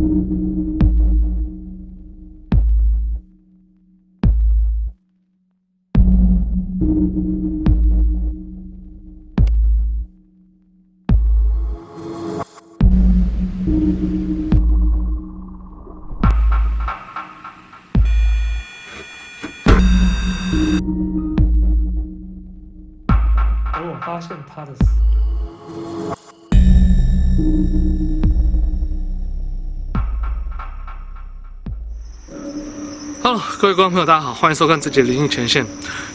而我发现他的Hello， 各位观众朋友，大家好，欢迎收看这集《灵异前线》。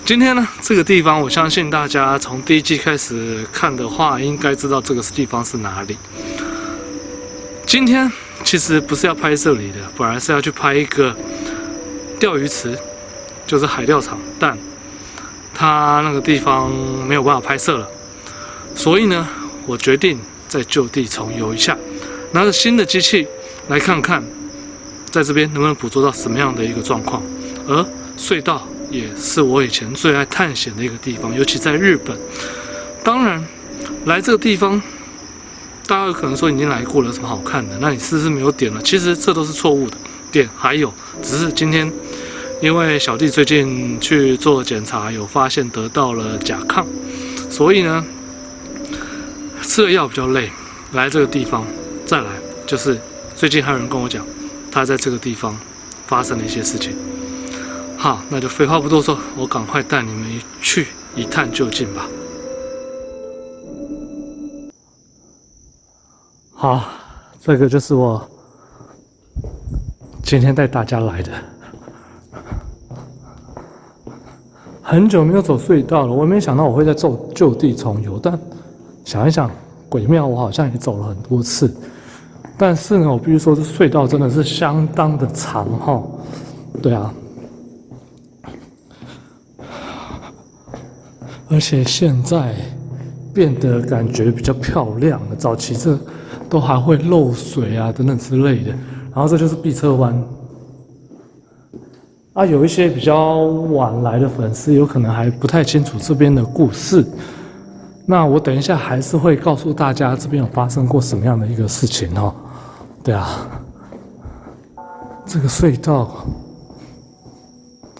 今天呢，这个地方，我相信大家从第一季开始看的话，应该知道这个地方是哪里。今天其实不是要拍这里的，本来是要去拍一个钓鱼池，就是海钓场，但它那个地方没有办法拍摄了，所以呢，我决定再就地重游一下，拿着新的机器来看看。在这边能不能捕捉到什么样的一个状况？而隧道也是我以前最爱探险的一个地方，尤其在日本。当然，来这个地方，大家有可能说已经来过了，有什么好看的？那你是不是没有点了？其实这都是错误的。点还有，只是今天因为小弟最近去做检查，有发现得到了甲亢，所以呢，吃了药比较累。来这个地方，再来就是最近还有人跟我讲。他在这个地方发生了一些事情。好，那就废话不多说，我赶快带你们去一探究竟吧。好，这个就是我今天带大家来的。很久没有走隧道了，我也没想到我会在就地重游，但想一想，鬼庙我好像也走了很多次。但是呢，我必须说，这隧道真的是相当的长哈。对啊，而且现在变得感觉比较漂亮了。早期这都还会漏水啊等等之类的。然后这就是避车湾啊，有一些比较晚来的粉丝有可能还不太清楚这边的故事。那我等一下还是会告诉大家这边有发生过什么样的一个事情哈。对啊，这个隧道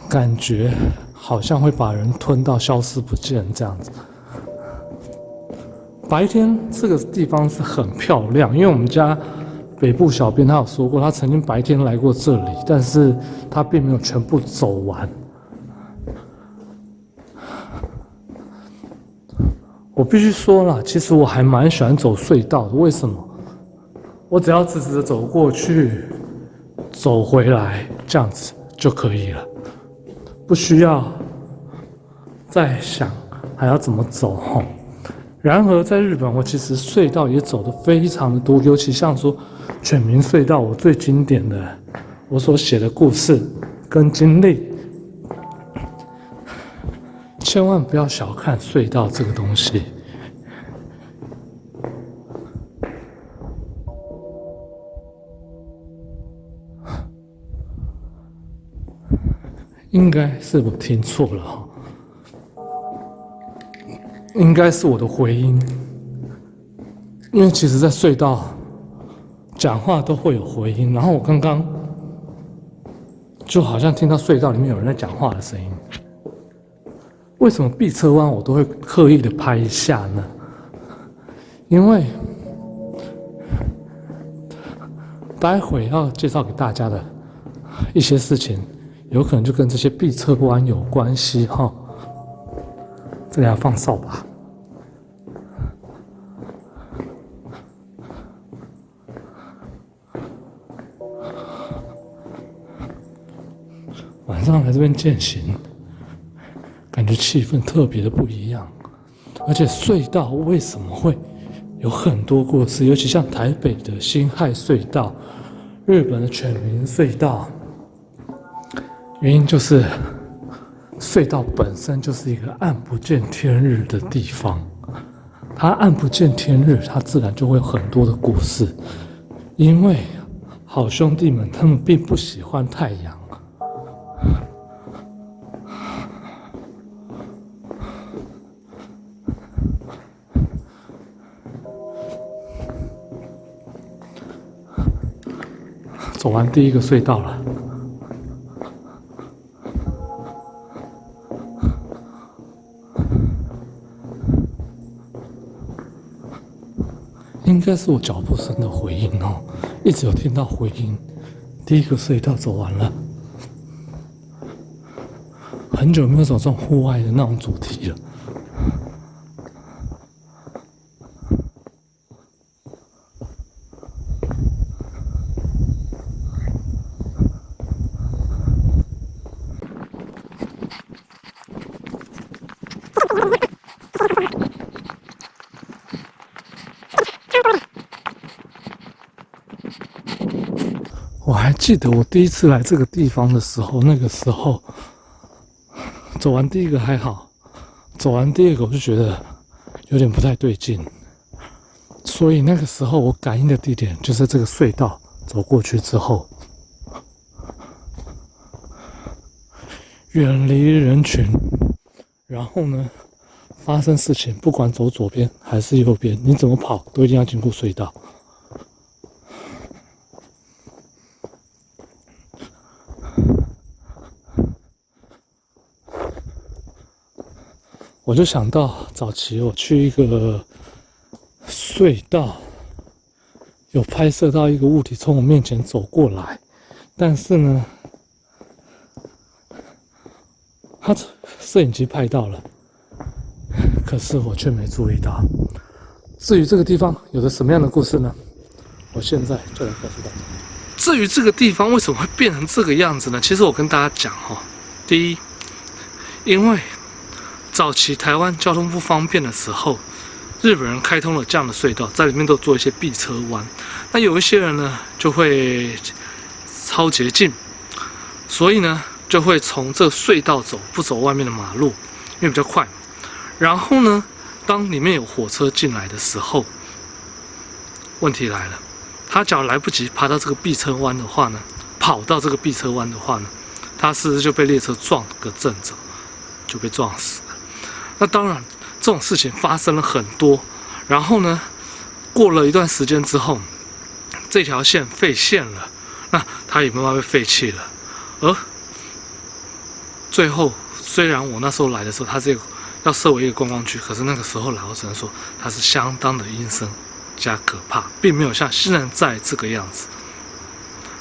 感觉好像会把人吞到消失不见这样子。白天这个地方是很漂亮，因为我们家北部小编他有说过，他曾经白天来过这里，但是他并没有全部走完。我必须说啦，其实我还蛮喜欢走隧道的，为什么？我只要直直的走过去，走回来，这样子就可以了，不需要再想还要怎么走哈。然而在日本，我其实隧道也走得非常的多，尤其像说犬鸣隧道，我最经典的我所写的故事跟经历，千万不要小看隧道这个东西。应该是我听错了哈，应该是我的回音，因为其实在隧道讲话都会有回音，然后我刚刚就好像听到隧道里面有人在讲话的声音。为什么避车弯我都会刻意的拍一下呢？因为待会要介绍给大家的一些事情。有可能就跟这些避车弯有关系哈。这里要放扫把。晚上来这边健行，感觉气氛特别的不一样。而且隧道为什么会有很多故事？尤其像台北的辛亥隧道、日本的犬鸣隧道。原因就是隧道本身就是一个暗不见天日的地方，它暗不见天日，它自然就会有很多的故事。因为好兄弟们他们并不喜欢太阳，走完第一个隧道了。应该是我脚步声的回音哦，一直有听到回音。第一个隧道走完了，很久没有走这种户外的那种主题了。我还记得我第一次来这个地方的时候，那个时候走完第一个还好，走完第二个我就觉得有点不太对劲，所以那个时候我感应的地点就是这个隧道，走过去之后，远离人群，然后呢，发生事情不管走左边还是右边，你怎么跑都一定要经过隧道。我就想到早期我去一个隧道，有拍摄到一个物体从我面前走过来，但是呢，他摄影机拍到了，可是我却没注意到。至于这个地方有着什么样的故事呢？我现在就来告诉大家。至于这个地方为什么会变成这个样子呢？其实我跟大家讲哈，第一，因为早期台湾交通不方便的时候，日本人开通了这样的隧道，在里面都做一些避车弯。那有一些人呢，就会超捷径，所以呢，就会从这个隧道走，不走外面的马路，因为比较快。然后呢，当里面有火车进来的时候，问题来了，他只要来不及爬到这个避车弯的话呢，跑到这个避车弯的话呢，他是不是就被列车撞个正着，就被撞死了？那当然，这种事情发生了很多。然后呢，过了一段时间之后，这条线废线了，那它也慢慢被废弃了。而最后，虽然我那时候来的时候，它是要设为一个观光区，可是那个时候来，我只能说它是相当的阴森加可怕，并没有像现在这个样子。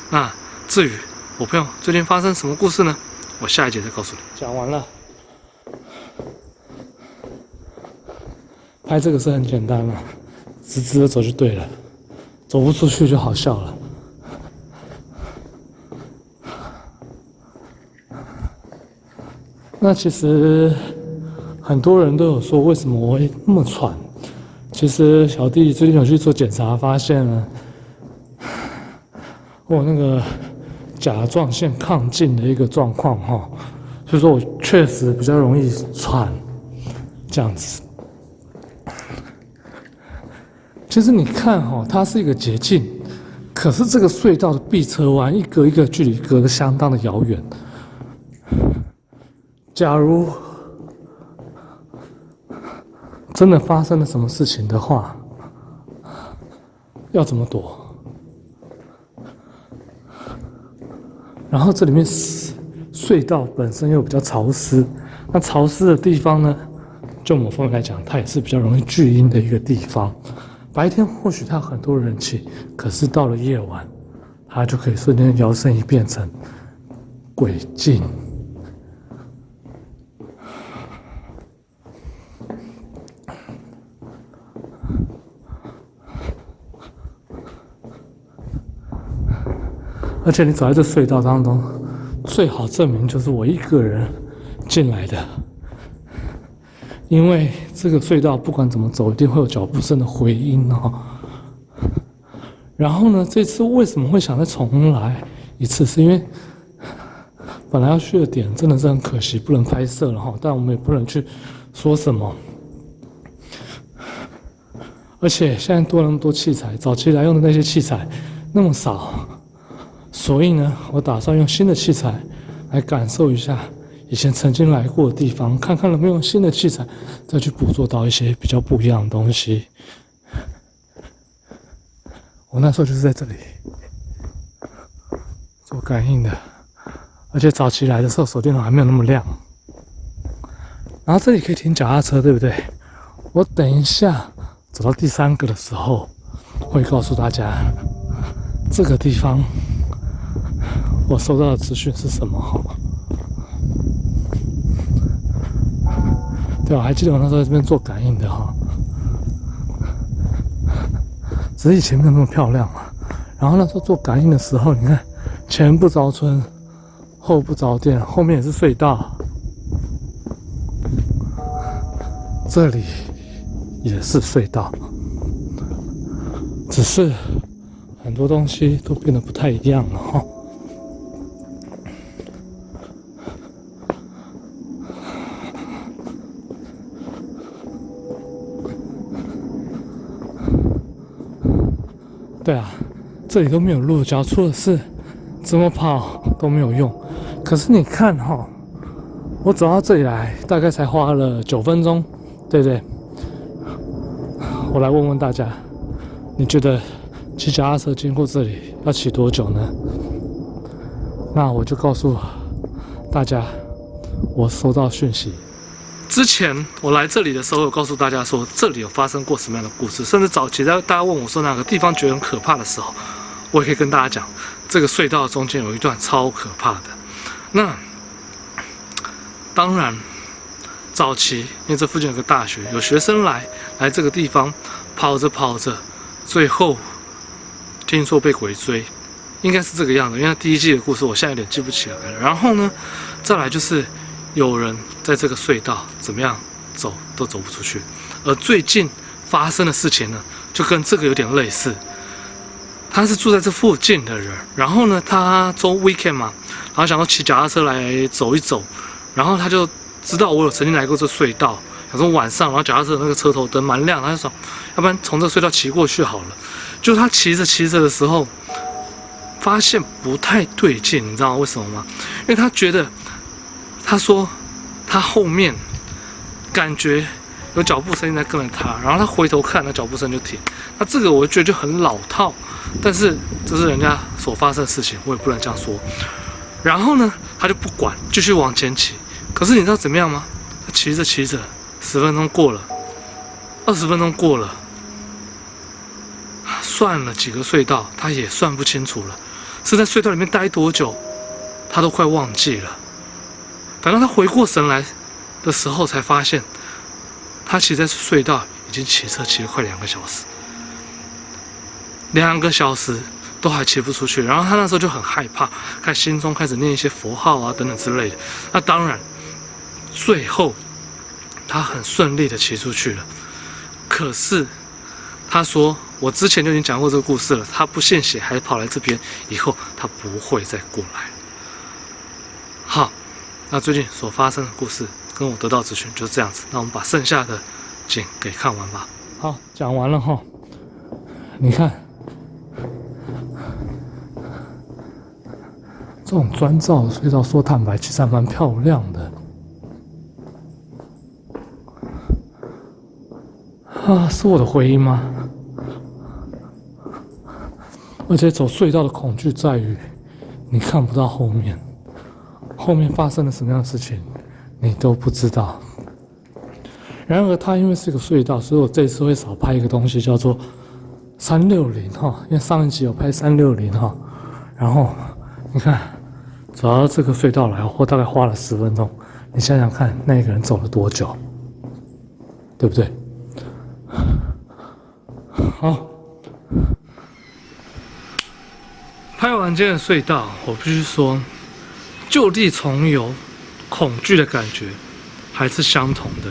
那至于我朋友最近发生什么故事呢？我下一节再告诉你。讲完了。拍这个是很简单嘛，直直的走就对了，走不出去就好笑了。那其实很多人都有说，为什么我会那么喘？其实小弟最近有去做检查，发现了我那个甲状腺亢进的一个状况哈，所以说我确实比较容易喘，这样子。其实你看哈，它是一个捷径，可是这个隧道的避车弯一个一个距离隔得相当的遥远。假如真的发生了什么事情的话，要怎么躲？然后这里面隧道本身又比较潮湿，那潮湿的地方呢，就某方面来讲，它也是比较容易聚阴的一个地方。白天或许它有很多人气，可是到了夜晚，它就可以瞬间摇身一变成鬼境。而且你走在这隧道当中，最好证明就是我一个人进来的。因为这个隧道不管怎么走，一定会有脚步声的回音哦。然后呢，这次为什么会想再重来一次？是因为本来要去的点真的是很可惜，不能拍摄了哈。但我们也不能去说什么。而且现在多了那么多器材，早期来用的那些器材那么少，所以呢，我打算用新的器材来感受一下以前曾经来过的地方，看看有没有新的器材，再去捕捉到一些比较不一样的东西。我那时候就是在这里，做感应的，而且早期来的时候手电筒还没有那么亮。然后这里可以停脚踏车，对不对？我等一下走到第3个的时候，会告诉大家这个地方我收到的资讯是什么哈。对，我还记得我那时候在这边做感应的哈，只是以前没有那么漂亮嘛。然后那时候做感应的时候，你看前不着村，后不着店，后面也是隧道，这里也是隧道，只是很多东西都变得不太一样了哈。对啊，这里都没有路交，出的是怎么跑都没有用。可是你看哈，我走到这里来，大概才花了9分钟，对不对？我来问问大家，你觉得骑脚踏车经过这里要骑多久呢？那我就告诉大家，我收到讯息。之前我来这里的时候，有告诉大家说这里有发生过什么样的故事，甚至早期在大家问我说哪个地方觉得很可怕的时候，我也可以跟大家讲，这个隧道中间有一段超可怕的。那当然，早期因为这附近有个大学，有学生来这个地方跑着跑着，最后听说被鬼追，应该是这个样子。因为第1季的故事我现在有点记不起来了。然后呢，再来就是有人在这个隧道怎么样走都走不出去。而最近发生的事情呢，就跟这个有点类似。他是住在这附近的人，然后呢，他周 weekend 嘛，然后想要骑脚踏车来走一走，然后他就知道我有曾经来过这隧道，想说晚上，然后脚踏车的那个车头灯蛮亮，他就说，要不然从这隧道骑过去好了。就他骑着的时候，发现不太对劲，你知道为什么吗？因为他觉得，他说他后面感觉有脚步声在跟着他，然后他回头看，那脚步声就停。那这个我觉得就很老套，但是这是人家所发生的事情，我也不能这样说。然后呢，他就不管，继续往前骑。可是你知道怎么样吗？他骑着10分钟过了，20分钟过了，算了几个隧道，他也算不清楚了。是在隧道里面待多久，他都快忘记了。等到他回过神来的时候，才发现他骑在隧道已经骑车骑了快2个小时，2个小时都还骑不出去。然后他那时候就很害怕，心中开始念一些佛号啊等等之类的。那当然，最后他很顺利的骑出去了。可是他说，我之前就已经讲过这个故事了，他不信邪还跑来这边，以后他不会再过来。好，那最近所发生的故事跟我得到资讯就是这样子。那我们把剩下的景给看完吧。好，讲完了哈。你看，这种砖造的隧道，说坦白，其实还蛮漂亮的。啊，是我的回忆吗？而且走隧道的恐惧在于，你看不到后面，后面发生了什么样的事情，你都不知道。然而，它因为是一个隧道，所以我这一次会少拍一个东西，叫做360哈，因为上一集有拍360哈。然后你看，走到这个隧道来，我大概花了10分钟。你想想看，那个人走了多久，对不对？好，拍完今天的隧道，我必须说，就地重游，恐惧的感觉还是相同的。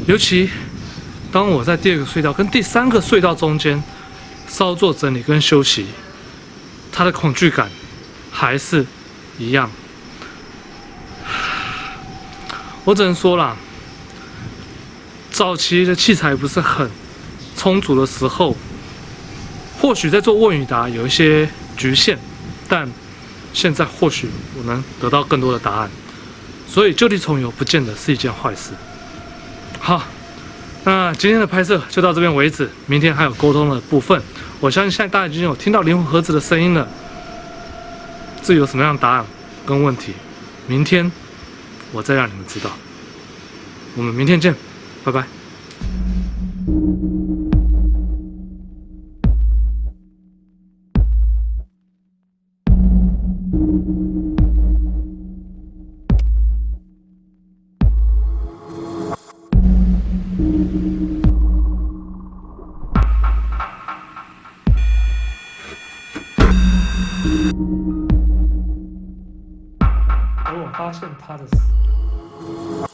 尤其当我在第2个隧道跟第3个隧道中间稍作整理跟休息，它的恐惧感还是一样。我只能说啦，早期的器材不是很充足的时候，或许在做问与答有一些局限，但现在或许我能得到更多的答案，所以就地重游不见得是一件坏事。好，那今天的拍摄就到这边为止，明天还有沟通的部分。我相信现在大家已经有听到灵魂盒子的声音了。至于有什么样的答案跟问题，明天我再让你们知道。我们明天见，拜拜。而我发现他的死。